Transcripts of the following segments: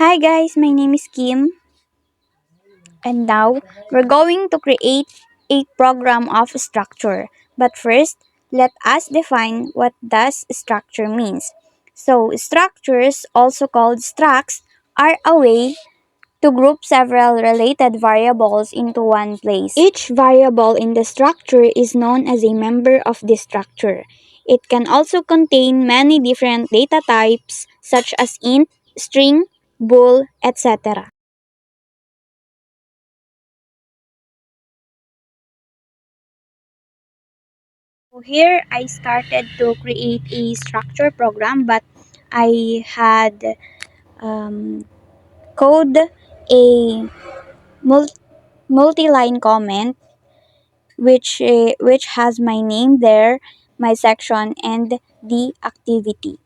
Hi guys, my name is Kim, and now we're going to create a program of structure. But first, let us define what does structure means. So, structures, also called structs, are a way to group several related variables into one place. Each variable in the structure is known as a member of the structure. It can also contain many different data types such as int, string, bool, etc. So here I started to create a structure program, but I had code a mul- multi-line comment which has my name there, my section, and the activity.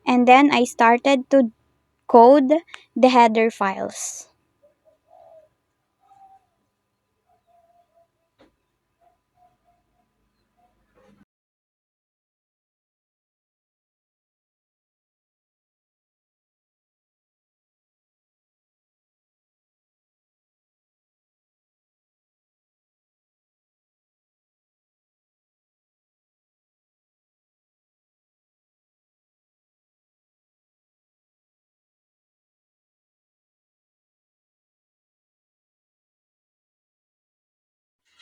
And then I started to code the header files.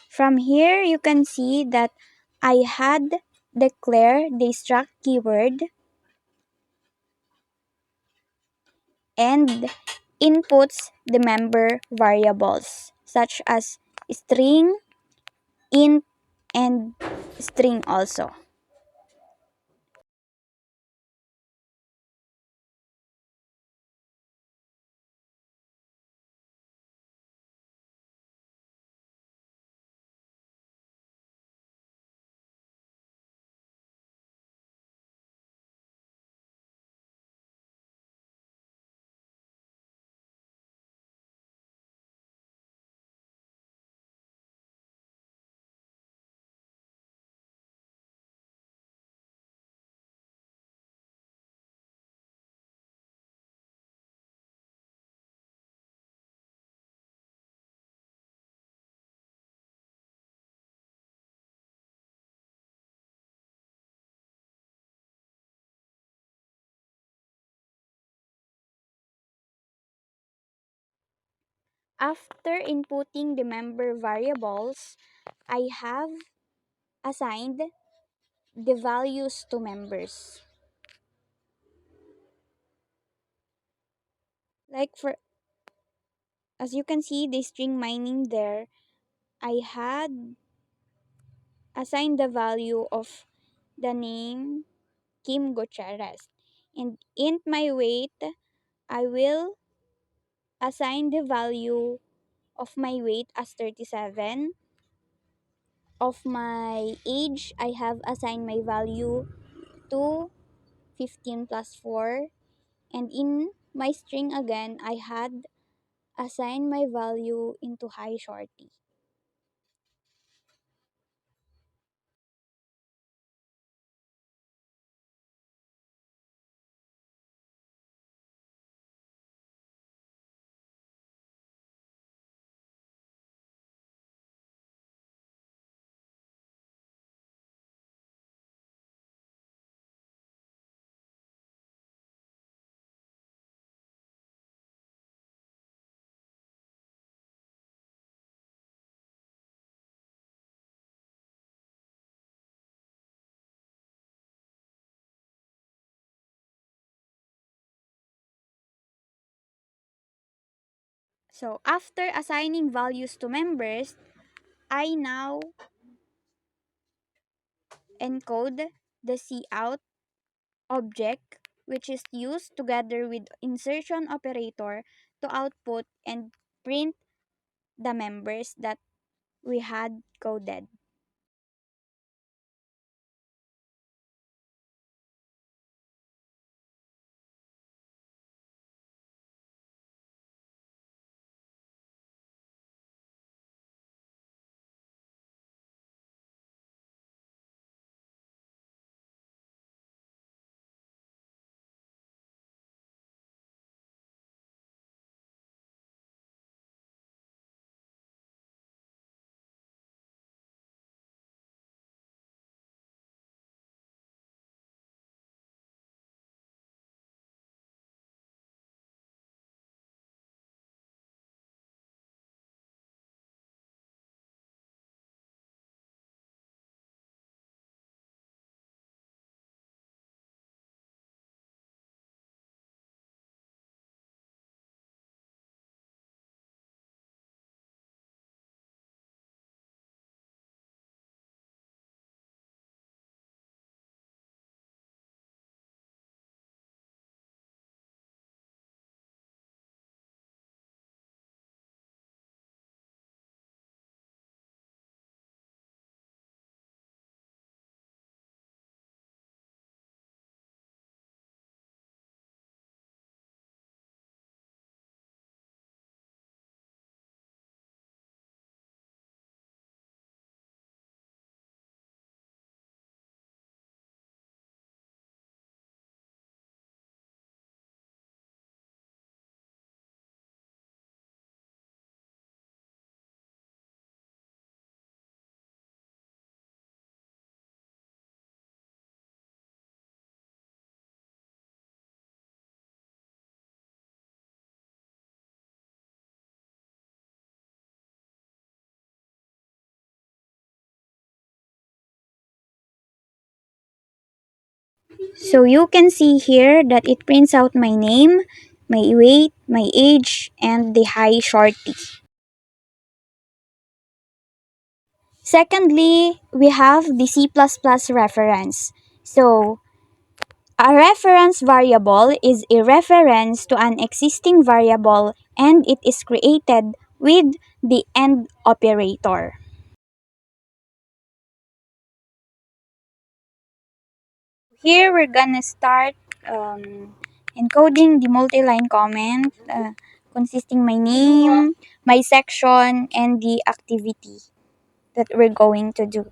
From here, you can see that I had declared the struct keyword and inputs the member variables such as string, int, and string also. After inputting the member variables, I have assigned the values to members. Like for as you can see the string mining there, I had assigned the value of the name Kim Gutierrez. And in my weight, I will assign the value of my weight as 37. Of my age, I have assigned my value to 15 plus 4. And in my string again, I had assigned my value into high shorty. So after assigning values to members, I now encode the cout object, which is used together with insertion operator to output and print the members that we had coded. So you can see here that it prints out my name, my weight, my age, and the high shorty. Secondly, we have the C++ reference. So a reference variable is a reference to an existing variable and it is created with the AND operator. Here we're gonna start encoding the multi-line comment consisting my name, my section, and the activity that we're going to do.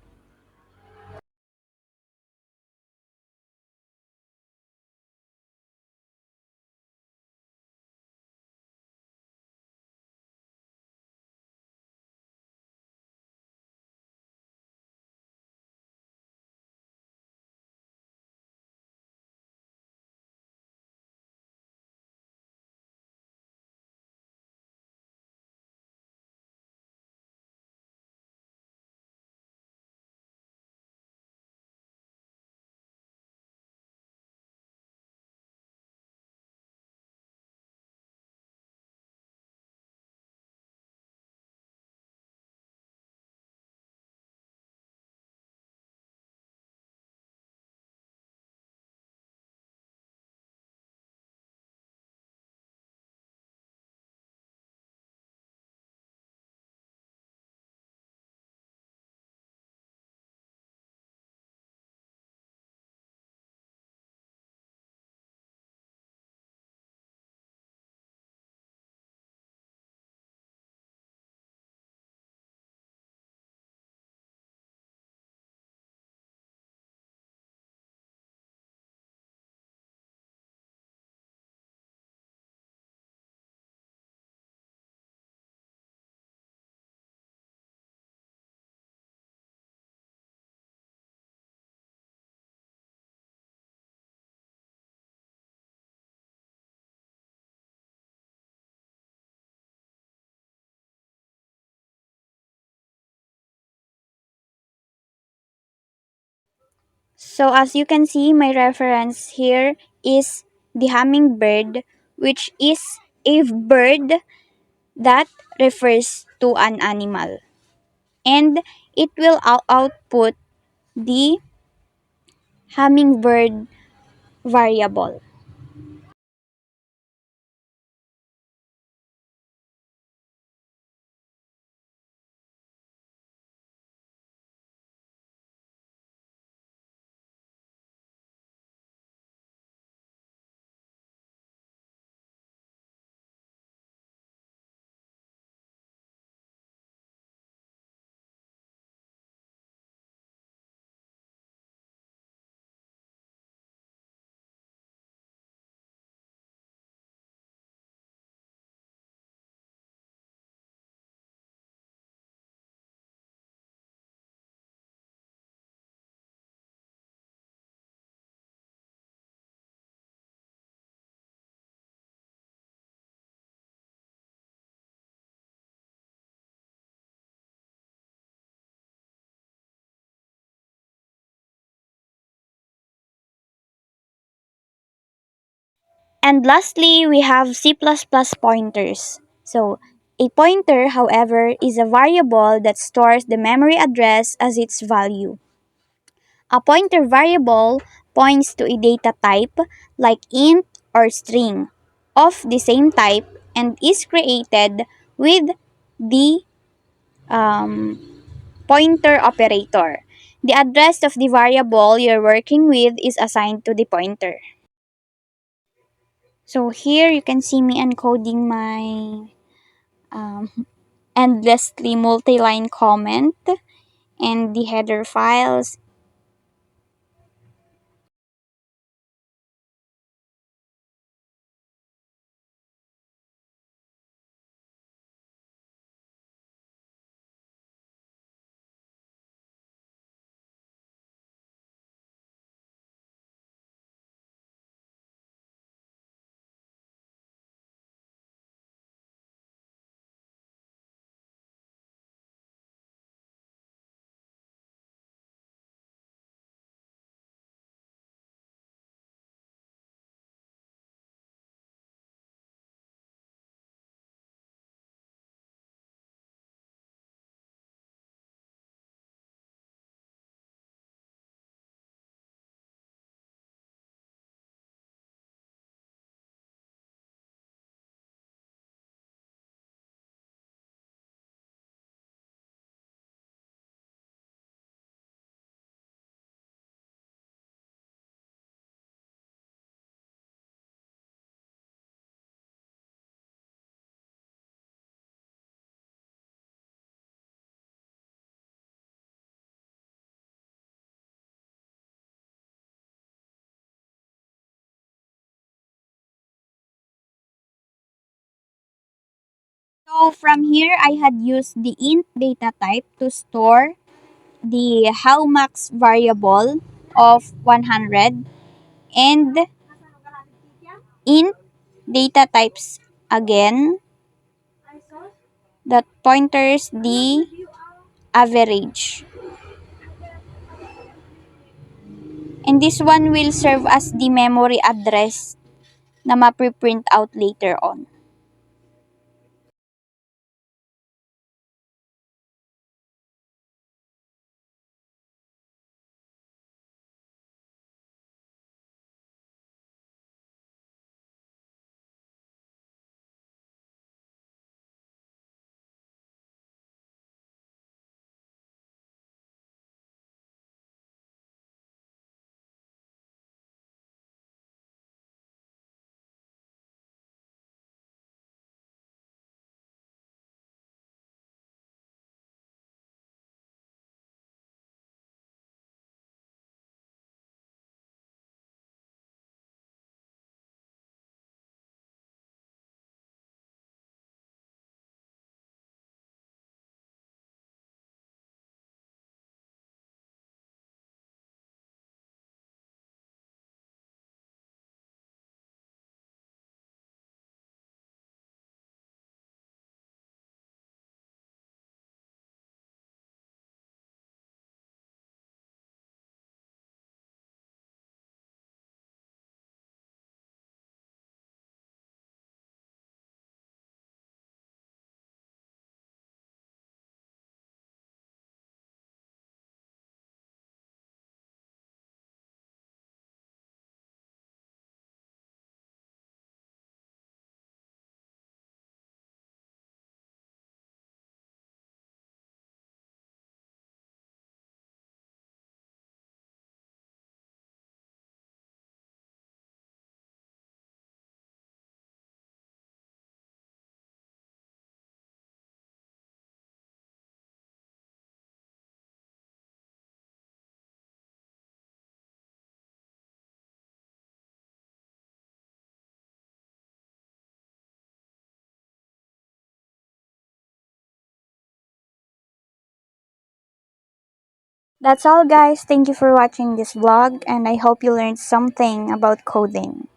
So as you can see, my reference here is the hummingbird, which is a bird that refers to an animal. And it will output the hummingbird variable. And lastly, we have C++ pointers. So, a pointer, however, is a variable that stores the memory address as its value. A pointer variable points to a data type like int or string of the same type and is created with the um, pointer operator. The address of the variable you're working with is assigned to the pointer. So here you can see me encoding my endlessly multi-line comment and the header files. So from here, I had used the int data type to store the howmax variable of 100 and int data types again that pointers the average. And this one will serve as the memory address na mapiprint out later on. That's all guys. Thank you for watching this vlog and I hope you learned something about coding.